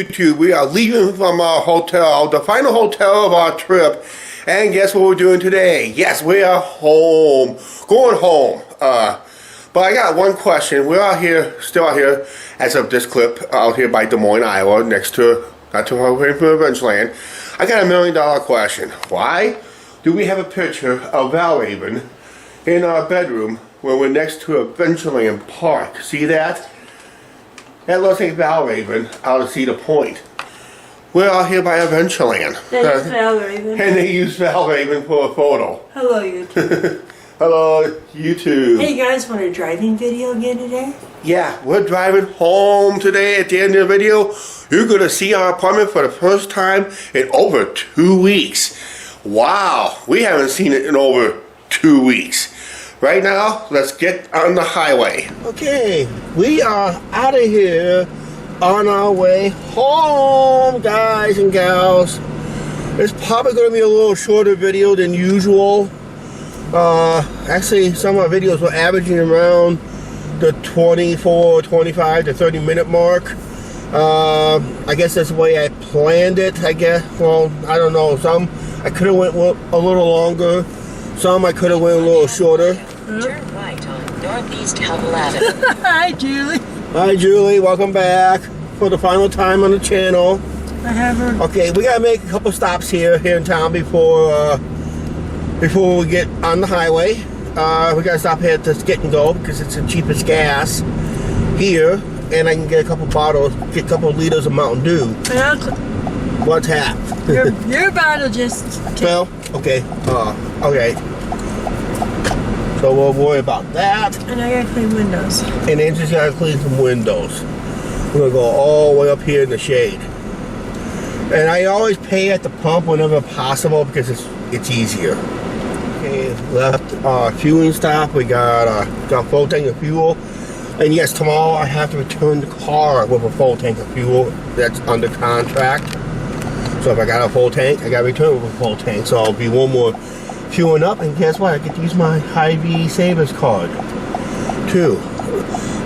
YouTube. We are leaving from our hotel, the final hotel of our trip. And guess what we're doing today? Yes, we are home. Going home. But I got one question. We're out here, still out here, as of this clip, out here by Des Moines, Iowa, next to, not too far away from Adventureland. I got $1 million question. Why do we have a picture of Valraven in our bedroom when we're next to Adventureland Park? See that? That looks like Valraven out of Cedar Point. We're out here by Adventureland. That's Valraven. And they use Valraven for a photo. Hello, YouTube. Hello, YouTube. Hey, you guys want a driving video again today? Yeah, we're driving home today. At the end of the video, you're going to see our apartment for the first time in over 2 weeks. Wow, we haven't seen it in over 2 weeks. Right now, let's get on the highway. Okay, we are out of here on our way home, guys and gals. It's probably going to be a little shorter video than usual. Actually, some of our videos were averaging around the 24, 25 to 30 minute mark. I guess that's the way I planned it, I guess. Well, I don't know. Some I could have went a little longer. Some I could have went a little shorter. Turn right on Northeast Hubble Avenue. Hi, Julie. Hi, Julie. Welcome back for the final time on the channel. I have her. Okay, we gotta make a couple stops here in town before we get on the highway. We gotta stop here to Skit and Go because it's the cheapest gas here, and I can get a couple bottles, get a couple liters of Mountain Dew. What's that? Your bottle just. Well, okay. Okay. So we'll worry about that. And I gotta clean windows. And then just gotta clean some windows. We're gonna go all the way up here in the shade. And I always pay at the pump whenever possible because it's easier. Okay, left fueling stop. We got a full tank of fuel. And yes, tomorrow I have to return the car with a full tank of fuel that's under contract. So if I got a full tank, I gotta return with a full tank. So I'll be one more fueling up, and guess what? I get to use my Hy-Vee Savers card too.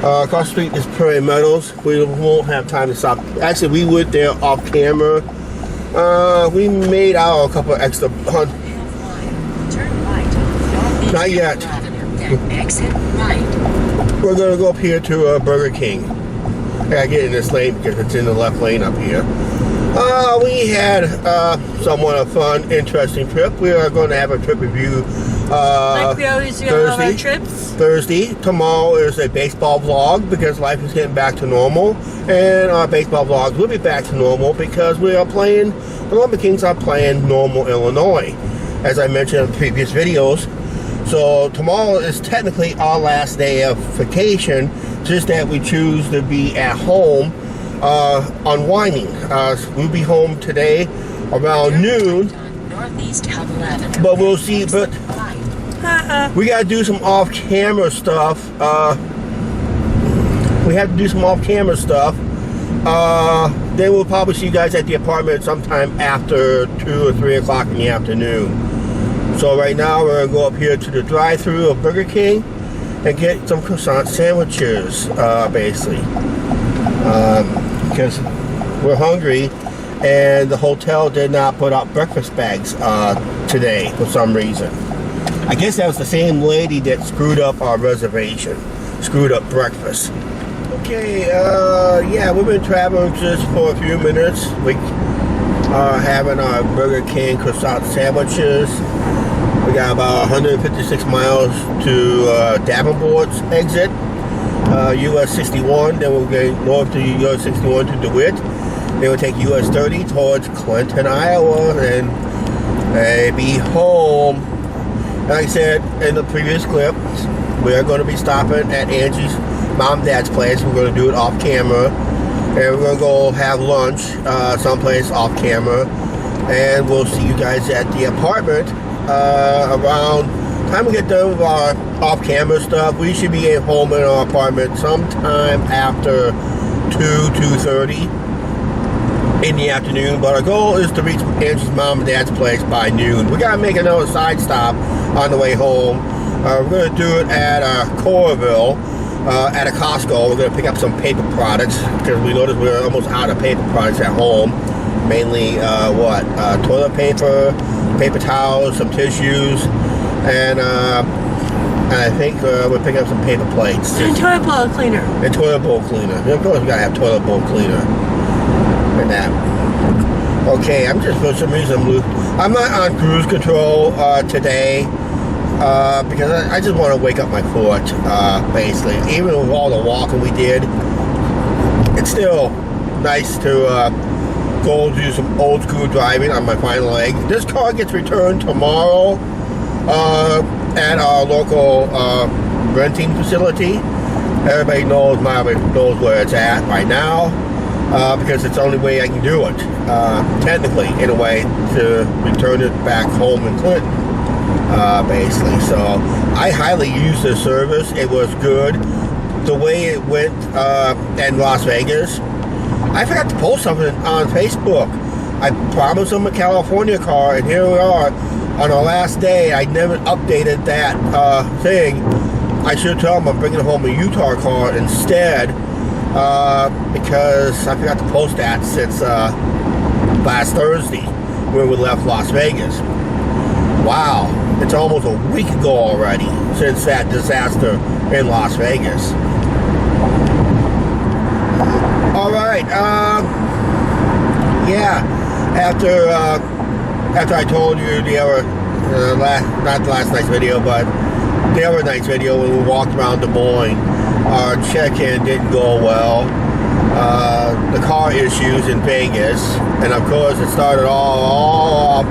Across the street is Prairie Meadows. We won't have time to stop. Actually, we went there off camera. We made out a couple extra. Turn right on Northeast Not yet. Hubble Avenue, then exit right. We're gonna go up here to Burger King. I gotta get in this lane because it's in the left lane up here. We had somewhat a fun, interesting trip. We are going to have a trip review Like we always do on all our trips. Thursday. Tomorrow is a baseball vlog because life is getting back to normal. And our baseball vlogs will be back to normal because we are playing, the Lumber Kings are playing Normal, Illinois, as I mentioned in previous videos. So tomorrow is technically our last day of vacation, just that we choose to be at home unwinding. We'll be home today around noon, but we'll see. But we gotta do some off-camera stuff. We have to do some off-camera stuff. Then we'll probably see you guys at the apartment sometime after 2 or 3 o'clock in the afternoon. So right now we're gonna go up here to the drive-thru of Burger King and get some croissant sandwiches, basically. Because we're hungry and the hotel did not put out breakfast bags today for some reason. I guess that was the same lady that screwed up our reservation, screwed up breakfast. Okay, yeah, we've been traveling just for a few minutes. We are having our Burger King croissant sandwiches. We got about 156 miles to Davenport's exit. US 61, then we'll go north to US 61 to DeWitt. Then we'll take US 30 towards Clinton, Iowa, and be home. Like I said in the previous clip, we are going to be stopping at Angie's mom and dad's place. We're going to do it off camera. And we're going to go have lunch someplace off camera. And we'll see you guys at the apartment around time we get done with our off-camera stuff. We should be at home in our apartment sometime after 2:30 in the afternoon. But our goal is to reach Angie's mom and dad's place by noon. We gotta make another side stop on the way home. We're gonna do it at Coralville. at a Costco. We're going to pick up some paper products because we noticed we're almost out of paper products at home. Mainly, toilet paper, paper towels, some tissues, and I think we're picking up some paper plates. And toilet bowl cleaner. And toilet bowl cleaner. Of course, we got to have toilet bowl cleaner. And that. Okay, I'm just, for some reason, I'm not on cruise control today. Because I just want to wake up my foot, basically. Even with all the walking we did, it's still nice to go do some old school driving on my final leg. This car gets returned tomorrow at our local renting facility. Everybody knows where it's at right now because it's the only way I can do it, technically, in a way, to return it back home in Clinton. Basically, so I highly used the service. It was good. The way it went in Las Vegas, I forgot to post something on Facebook. I promised them a California car, and here we are on our last day. I never updated that thing. I should tell them I'm bringing home a Utah car instead, because I forgot to post that since last Thursday when we left Las Vegas. Wow, it's almost a week ago already since that disaster in Las Vegas. All right, yeah. After I told you the other, not the last night's video, but the other night's video when we walked around Des Moines, our check-in didn't go well. The car issues in Vegas, and of course it started all off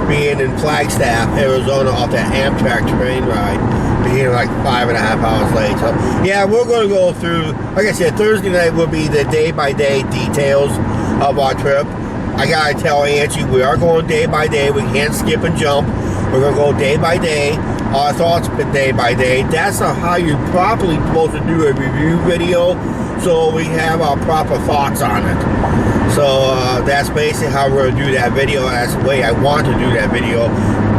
being in Flagstaff, Arizona, off that Amtrak train ride, being like 5.5 hours late. So yeah, we're going to go through, like I said, Thursday night will be the day-by-day details of our trip. I gotta tell Angie, we are going day by day. We can't skip and jump. We're going to go day by day. Our thoughts day by day. That's how you're properly supposed to do a review video, so we have our proper thoughts on it. So that's basically how we're going to do that video. That's the way I want to do that video.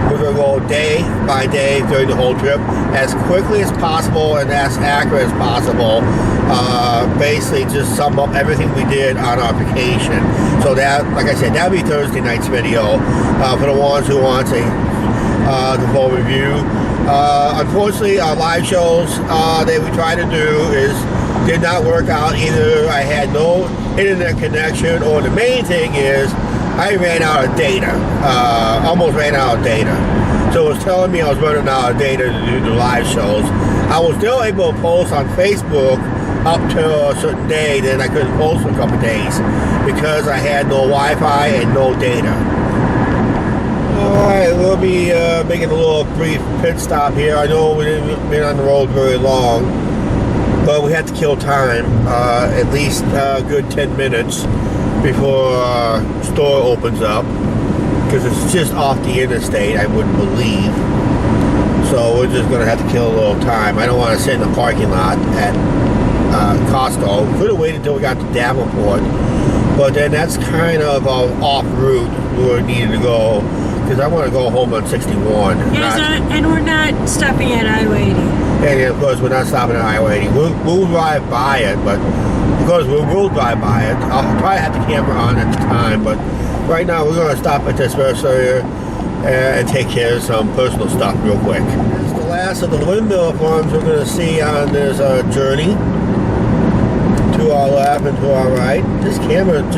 We're going to go day by day during the whole trip as quickly as possible and as accurate as possible. Basically just sum up everything we did on our vacation. So that, like I said, that'll be Thursday night's video for the ones who want the full review. Unfortunately, our live shows that we try to do did not work out either. I had no internet connection, or the main thing is I ran out of data. Almost ran out of data. So it was telling me I was running out of data to do the live shows. I was still able to post on Facebook up to a certain day, then I couldn't post for a couple days because I had no Wi-Fi and no data. Alright, we'll be making a little brief pit stop here. I know we didn't been on the road very long, but we had to kill time, at least a good 10 minutes before our store opens up, because it's just off the interstate, I wouldn't believe. So we're just going to have to kill a little time. I don't want to sit in the parking lot at Costco. We could have waited until we got to Davenport, but then that's kind of off route where we needed to go, because I want to go home on 61. Yes, and we're not stopping at I-80. And of course, we're not stopping at I-80. We'll drive by it, but because we will drive by it, I'll probably have the camera on at the time, but right now we're going to stop at this area and take care of some personal stuff real quick. This is the last of the windmill farms we're going to see on this journey. To our left and to our right. This camera mount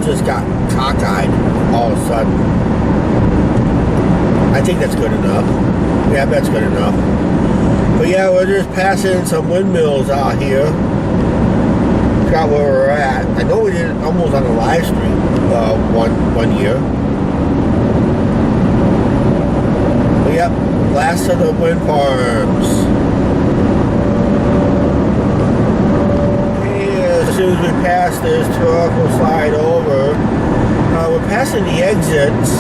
just got cockeyed all of a sudden. I think that's good enough. Yeah, that's good enough. But yeah, we're just passing some windmills out here. Forgot where we're at. I know we did it almost on a live stream one year. But yep, last of the wind farms. As soon as we pass this truck, we'll slide over. We're passing the exits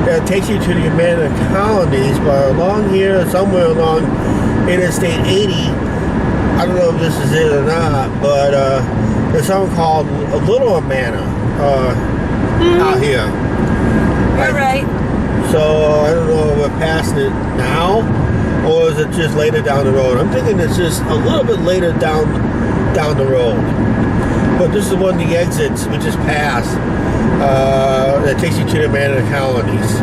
that takes you to the American colonies, but along here, somewhere along Interstate 80, I don't know if this is it or not, but there's something called a Little Amana out here. All right. So I don't know if we're past it now, or is it just later down the road? I'm thinking it's just a little bit later down the road. But this is one of the exits we just passed that takes you to the Manor Colonies.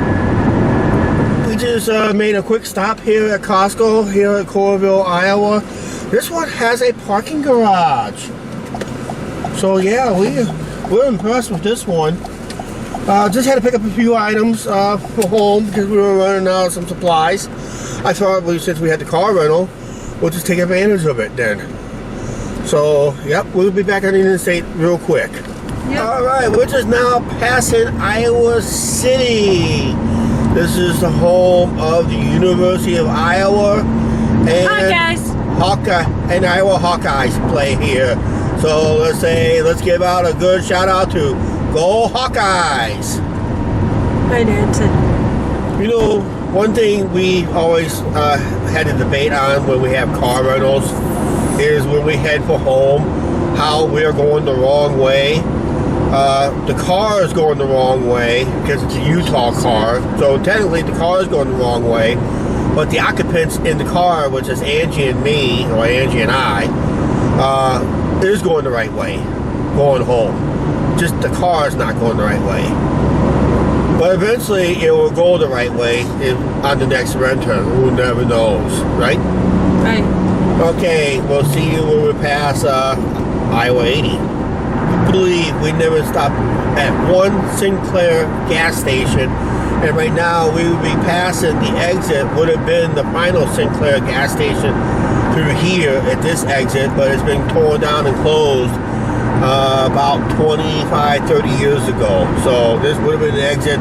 We just made a quick stop here at Costco here at Coralville, Iowa. This one has a parking garage. So yeah, we're impressed with this one. Just had to pick up a few items for home because we were running out of some supplies. I thought since we had the car rental, we'll just take advantage of it then. So, yep, we'll be back on the interstate real quick. Yep. Alright, we're just now passing Iowa City. This is the home of the University of Iowa. And Hawkeyes. And Iowa Hawkeyes play here. So let's give out a good shout out to Go Hawkeyes. Hi, Nancy. You know, one thing we always had a debate on when we have car rentals is when we head for home, how we're going the wrong way. The car is going the wrong way because it's a Utah car. So technically the car is going the wrong way. But the occupants in the car, which is Angie and me, or Angie and I, is going the right way, going home. Just the car is not going the right way. But eventually it will go the right way on the next renter. Who never knows, right? Right. Okay, we'll see you when we pass Iowa 80. I believe we never stopped at one Sinclair gas station, and right now we would be passing the exit, would have been the final Sinclair gas station through here at this exit, but it's been torn down and closed about 25-30 years ago. So this would have been the exit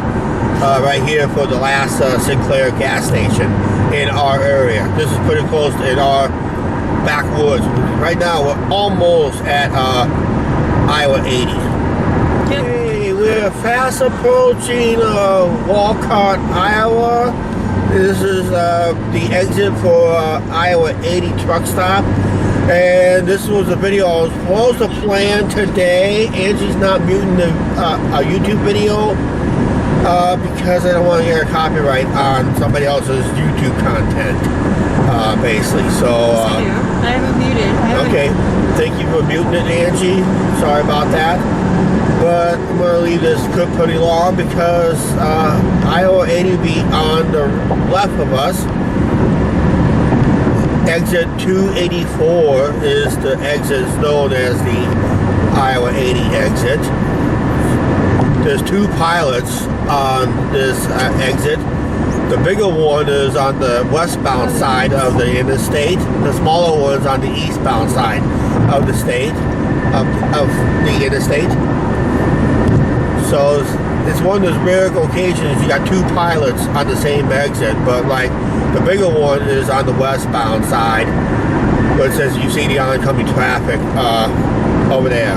right here for the last Sinclair gas station in our area. This is pretty close in our backwoods. Right now we're almost at Iowa 80. Yep. Hey, we're fast approaching Walcott, Iowa. This is the exit for Iowa 80 truck stop. And this was a video I was supposed to plan today. Angie's not muting a YouTube video because I don't want to get a copyright on somebody else's YouTube content, basically. So, I haven't muted. okay. Thank you for muting it, Angie. Sorry about that. But I'm going to leave this clip pretty long because Iowa 80 will be on the left of us. Exit 284 is the exit known as the Iowa 80 exit. There's two pilots on this exit. The bigger one is on the westbound side of the interstate. The smaller one's on the eastbound side of the state, of the interstate. So it's one of those rare occasions you got two pilots on the same exit, but like the bigger one is on the westbound side, where it says you see the oncoming traffic over there.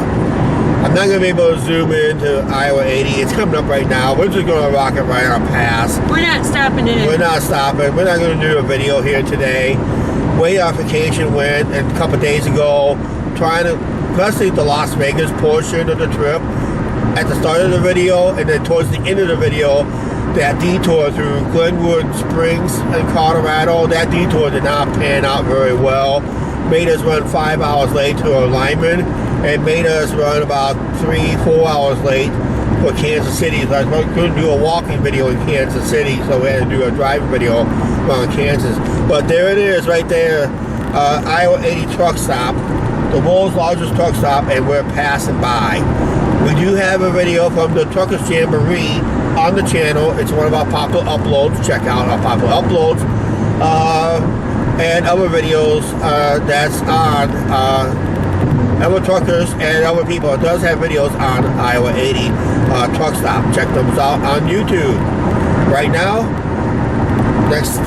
I'm not going to be able to zoom into Iowa 80. It's coming up right now. We're just going to rock it right on past. We're not stopping today. We're not stopping. We're not going to do a video here today. Way off vacation went a couple days ago, trying to, especially the Las Vegas portion of the trip, at the start of the video, and then towards the end of the video, that detour through Glenwood Springs in Colorado, that detour did not pan out very well. Made us run 5 hours late to alignment, and made us run about 3-4 hours late for Kansas City. So I couldn't do a walking video in Kansas City, so we had to do a driving video around Kansas. But there it is right there, Iowa 80 truck stop, the world's largest truck stop, and we're passing by. We do have a video from the Truckers Jamboree on the channel. It's one of our popular uploads. Check out our popular uploads. And other videos that's on other truckers and other people. It does have videos on Iowa 80 truck stop. Check those out on YouTube. Right now, next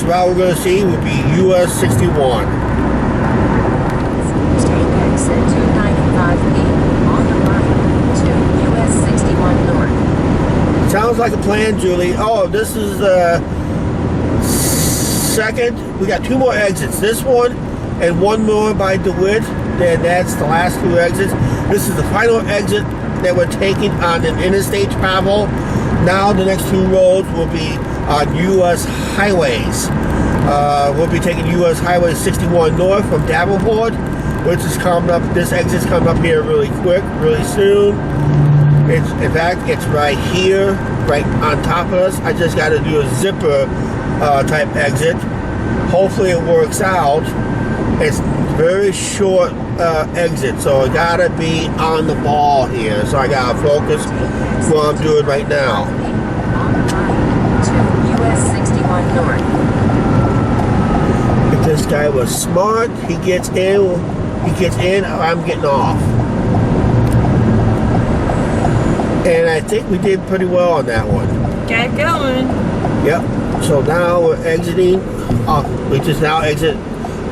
route we're going to see would be US 61. Take exit 295B on the line to US 61 North. Sounds like a plan, Julie. Oh, this is the second. We got two more exits. This one and one more by DeWitt. Then that's the last two exits. This is the final exit that we're taking on an interstate travel. Now the next two roads will be on U.S. highways. We'll be taking US Highway 61 north from Davenport, which is coming up. This exit's coming up here really quick, really soon. In fact, it's right here, right on top of us. I just got to do a zipper type exit. Hopefully it works out. It's very short exit, so I gotta be on the ball here. So I gotta focus what I'm doing right now. On the right to US 61 North. If this guy was smart, he gets in, I'm getting off. And I think we did pretty well on that one. Get going. Yep. So now we're exiting off. We just now exit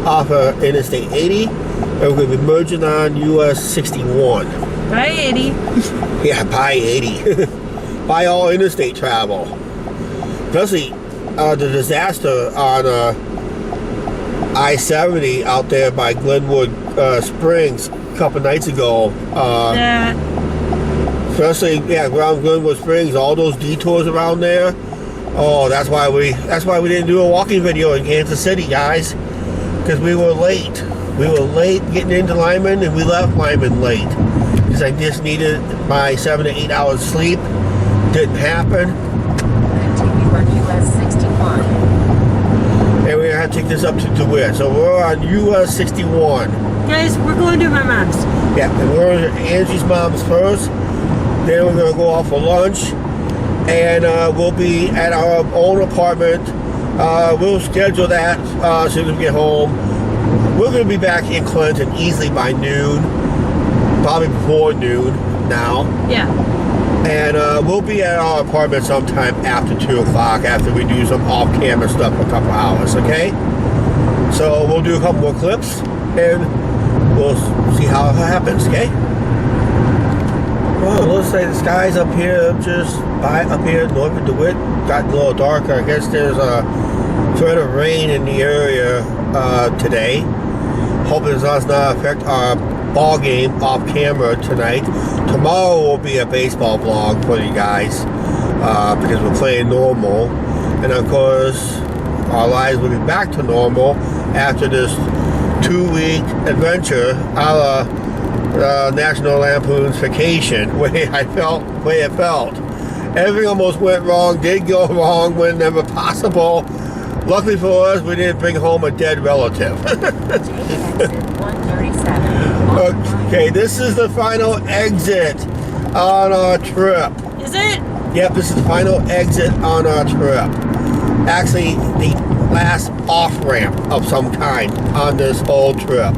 off of Interstate 80, and we're going to be merging on US 61. Bye, 80. Yeah, by 80. By all interstate travel. Especially the disaster on I-70 out there by Glenwood Springs a couple nights ago. Especially, yeah, around Glenwood Springs, all those detours around there. Oh, that's why we didn't do a walking video in Kansas City, guys. Because we were late. We were late getting into Lyman, and we left Lyman late. Because I just needed my 7 to 8 hours sleep. Didn't happen. Continue on US 61. And we're going to take this up to DeWitt. So we're on US 61. Guys, we're going to my mom's. Yeah, and we're at Angie's mom's first. Then we're going to go off for lunch. And we'll be at our own apartment. We'll schedule that as soon as we get home. We're going to be back in Clinton easily by noon. Probably before noon now. Yeah. And we'll be at our apartment sometime after 2 o'clock after we do some off-camera stuff for a couple hours, okay? So we'll do a couple more clips and we'll see how it happens, okay? Well, it looks like the skies up here, up here north of DeWitt, got a little darker. I guess there's a threat of rain in the area today. Hoping it does not affect our ball game off camera tonight. Tomorrow will be a baseball vlog for you guys because we're playing normal, and of course our lives will be back to normal after this 2-week adventure a la National Lampoon's Vacation, where it felt. Everything almost went wrong, did go wrong whenever possible. Luckily for us, we didn't bring home a dead relative. Okay, this is the final exit on our trip. Is it? Yep, this is the final exit on our trip. Actually, the last off-ramp of some kind on this whole trip.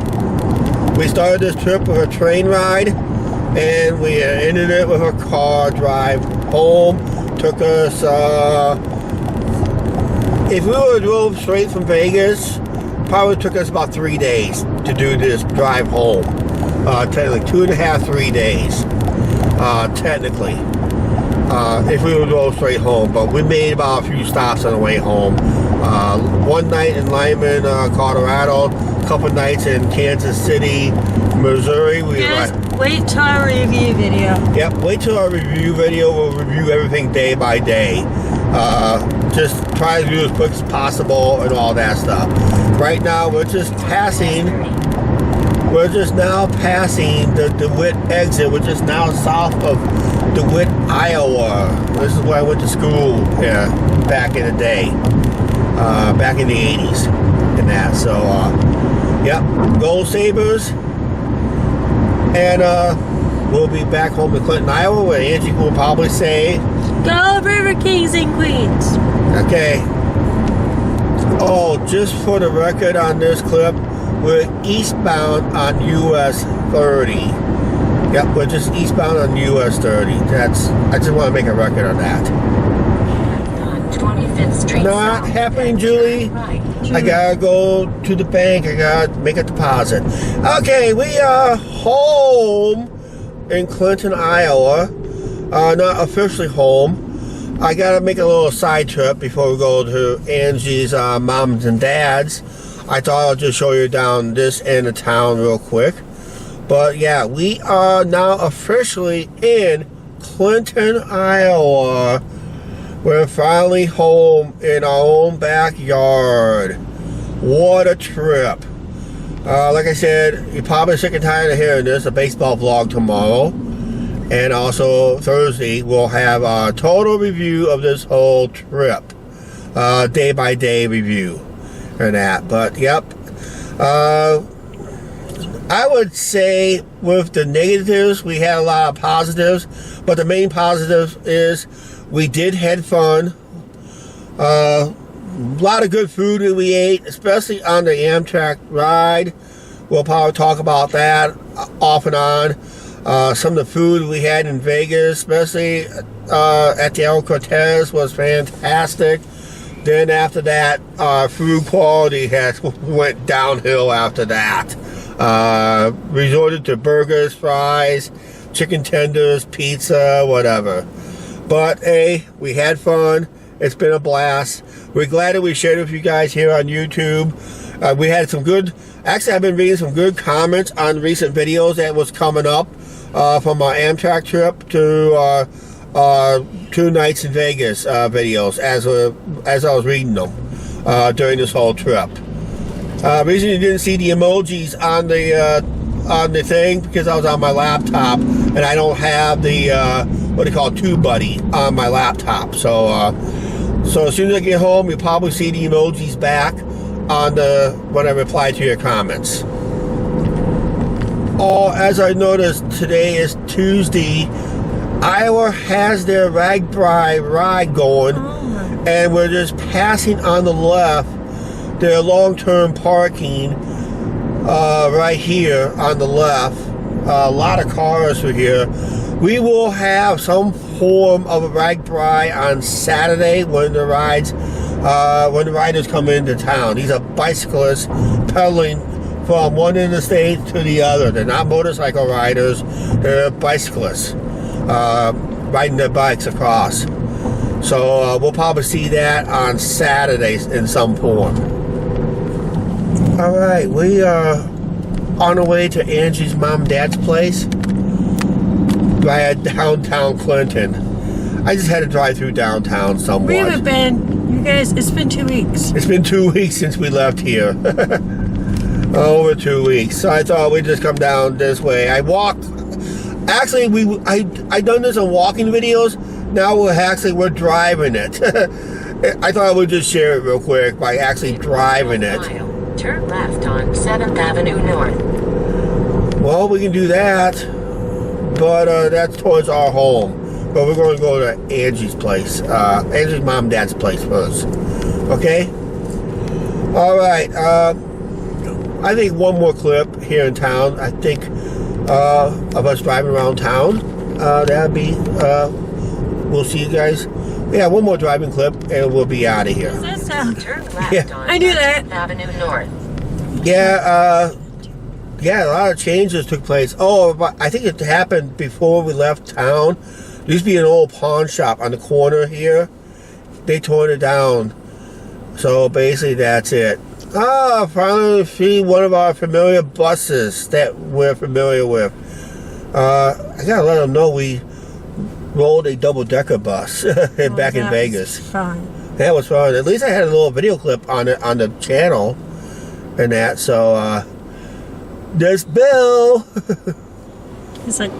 We started this trip with a train ride, and we ended it with a car drive home. Took us, if we would have drove straight from Vegas, probably took us about 3 days to do this drive home. Technically 2.5, 3 days. Technically, if we would go straight home, but we made about a few stops on the way home. One night in Lyman, Colorado, a couple nights in Kansas City, Missouri. Guys, wait till our review video. Yep, wait till our review video. We'll review everything day by day. Just try to do as quick as possible and all that stuff. Right now, we're just now passing the DeWitt exit, which is now south of DeWitt, Iowa. This is where I went to school back in the day, back in the 80s and that. So, yep, Gold Sabres. And we'll be back home in Clinton, Iowa, where Angie will probably say, Go River Kings and Queens. okay. Oh, just for the record on this clip, we're eastbound on US 30. Yep, we're just eastbound on US 30. I just want to make a record on that. On 25th Street Not South, happening, Julie. Right. I gotta go to the bank. I gotta make a deposit. Okay, we are home in Clinton, Iowa. Not officially home. I gotta make a little side trip before we go to Angie's moms and dad's. I thought I'll just show you down this end of town real quick. But yeah, we are now officially in Clinton, Iowa. We're finally home in our own backyard. What a trip. Like I said, you're probably sick and tired of hearing this, a baseball vlog tomorrow. And also Thursday, we'll have a total review of this whole trip. Day by day review and that. But yep. I would say with the negatives, we had a lot of positives. But the main positive is we did have fun. A lot of good food that we ate, especially on the Amtrak ride. We'll probably talk about that off and on. Some of the food we had in Vegas, especially at the El Cortez, was fantastic. Then after that, food quality went downhill after that. Resorted to burgers, fries, chicken tenders, pizza, whatever. But hey, we had fun. It's been a blast. We're glad that we shared it with you guys here on YouTube. We had some good, actually I've been reading some good comments on recent videos that was coming up from our Amtrak trip to 2 nights in Vegas videos as I was reading them during this whole trip. Reason you didn't see the emojis on the thing because I was on my laptop and I don't have the what they call TubeBuddy on my laptop. So as soon as I get home, you'll probably see the emojis back on when I reply to your comments. Oh, as I noticed, today is Tuesday. Iowa has their RAGBRAI ride going, and we're just passing on the left their long-term parking right here on the left. A lot of cars are here. We will have some form of a RAGBRAI on Saturday when the riders come into town. These are bicyclists pedaling from one end of the state to the other. They're not motorcycle riders, they're bicyclists riding their bikes across. So we'll probably see that on Saturdays in some form. Alright, we are on our way to Angie's mom and dad's place via downtown Clinton. I just had to drive through downtown somewhat. We haven't been, you guys, it's been 2 weeks. It's been 2 weeks since we left here. Over 2 weeks. So I thought we'd just come down this way. I walked. Actually, I done this on walking videos. Now we're driving it. I thought I would just share it real quick by actually driving it. Turn left on 7th Avenue North. Well, we can do that, but that's towards our home. But we're going to go to Angie's place, Angie's mom and dad's place first. Okay? All right. I think one more clip here in town. I think of us driving around town. That'd be. We'll see you guys. Yeah, one more driving clip, and we'll be out of here. Does that sound? Turn left on I knew that. 7th Avenue North. Yeah, a lot of changes took place. Oh, but I think it happened before we left town. There used to be an old pawn shop on the corner here. They tore it down. So basically that's it. Finally see one of our familiar buses that we're familiar with. I gotta let them know we rolled a double-decker bus back in Vegas. Fun. That was fun. At least I had a little video clip on it on the channel and that. So there's Bill. It's like,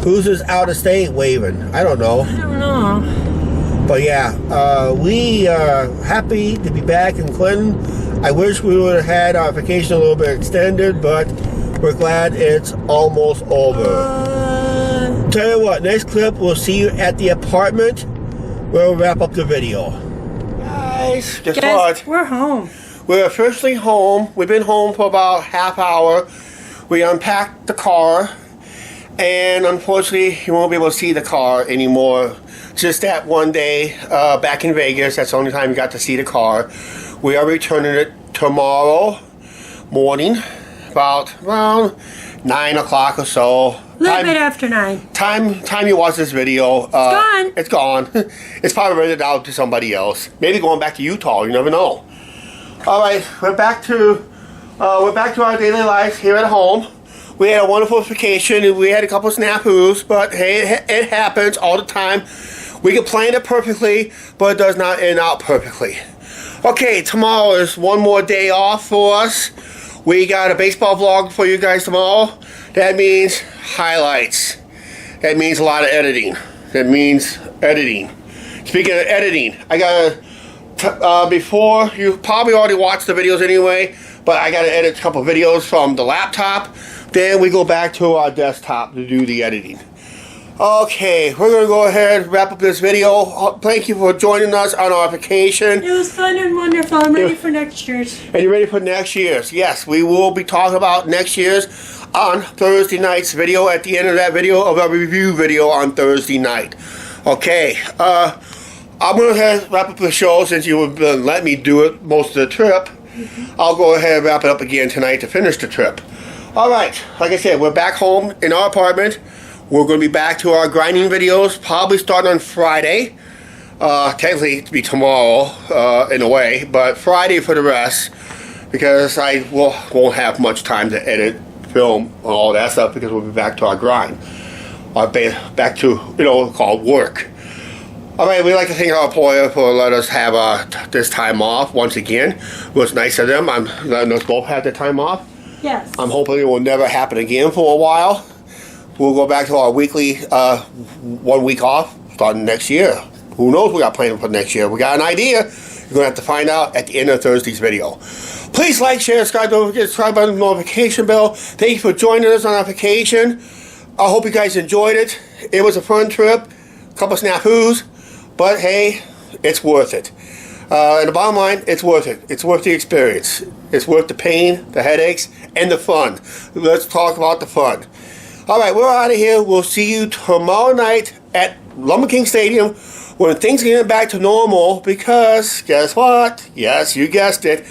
who's this out of state waving? I don't know. I don't know. But yeah, we are happy to be back in Clinton. I wish we would have had our vacation a little bit extended, but we're glad it's almost over. Tell you what, next clip, we'll see you at the apartment where we'll wrap up the video. Guys, guess what? We're home. We're officially home. We've been home for about half hour. We unpacked the car, and unfortunately, you won't be able to see the car anymore. Just that one day back in Vegas, that's the only time you got to see the car. We are returning it tomorrow morning, about around 9 o'clock or so. A little bit after 9. Time you watch this video, it's gone. It's probably rented out to somebody else. Maybe going back to Utah. You never know. All right, we're back to our daily life here at home. We had a wonderful vacation and we had a couple snafus, but hey, it happens all the time. We can plan it perfectly, but it does not end out perfectly. Okay, tomorrow is one more day off for us. We got a baseball vlog for you guys tomorrow. That means highlights. That means a lot of editing. That means editing. Speaking of editing, I gotta, before, you probably already watched the videos anyway, but I gotta edit a couple videos from the laptop. Then we go back to our desktop to do the editing. Okay, we're gonna go ahead and wrap up this video. Thank you for joining us on our vacation. It was fun and wonderful. I'm ready for next year's. And you ready for next year's? Yes, we will be talking about next year's on Thursday night's video. At the end of that video, of our review video on Thursday night. Okay, I'm going to wrap up the show since you have been letting me do it most of the trip. I'll go ahead and wrap it up again tonight to finish the trip. Alright, like I said, we're back home in our apartment. We're going to be back to our grinding videos, probably starting on Friday. Technically, it'll be tomorrow, in a way, but Friday for the rest, because I won't have much time to edit, film, and all that stuff, because we'll be back to our grind. Back to, called work. Alright, we'd like to thank our employer for letting us have this time off once again. It was nice of them. I'm letting us both have the time off. Yes. I'm hoping it will never happen again for a while. We'll go back to our weekly 1 week off starting next year. Who knows what we got planned for next year? We got an idea. You're going to have to find out at the end of Thursday's video. Please like, share, subscribe, don't forget to subscribe on the notification bell. Thank you for joining us on our vacation. I hope you guys enjoyed it. It was a fun trip. A couple snafus. But hey, it's worth it. And the bottom line, it's worth it. It's worth the experience. It's worth the pain, the headaches, and the fun. Let's talk about the fun. Alright, we're out of here. We'll see you tomorrow night at Lumber King Stadium when things get back to normal, because guess what? Yes, you guessed it.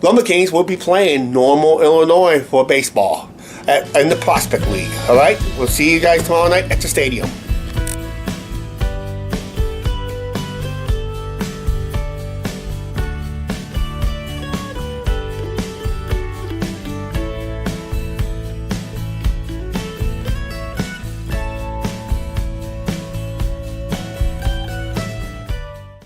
Lumber Kings will be playing Normal, Illinois for baseball in the Prospect League. Alright, we'll see you guys tomorrow night at the stadium.